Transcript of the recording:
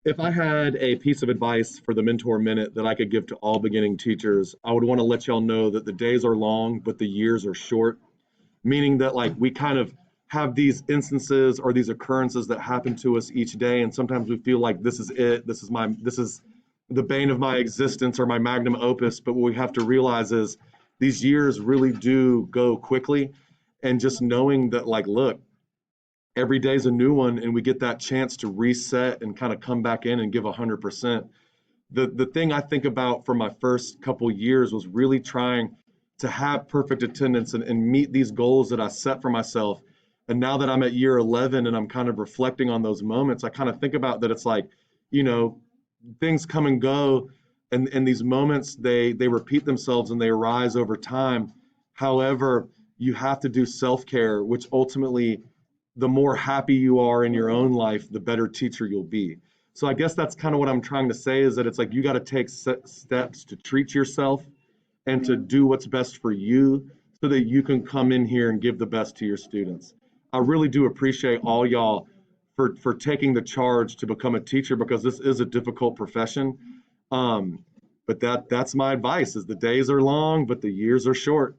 If I had a piece of advice for the Mentor Minute that I could give to all beginning teachers, I would want to let y'all know that the days are long, but the years are short, meaning that like we kind of have these instances or these occurrences that happen to us each day, and sometimes we feel like this is it, this is the bane of my existence or my magnum opus. But what we have to realize is these years really do go quickly, and just knowing that like, look, every day's a new one, and we get that chance to reset and kind of come back in and give 100%. The thing I think about for my first couple years was really trying to have perfect attendance and meet these goals that I set for myself. And now that I'm at year 11 and I'm kind of reflecting on those moments, I kind of think about that it's like, you know, things come and go, and these moments they repeat themselves and they arise over time. However, you have to do self-care, which ultimately, the more happy you are in your own life, the better teacher you'll be. So I guess that's kind of what I'm trying to say, is that it's like you got to take steps to treat yourself and to do what's best for you so that you can come in here and give the best to your students. I really do appreciate all y'all for taking the charge to become a teacher, because this is a difficult profession. Um, but that's my advice: is the days are long, but the years are short.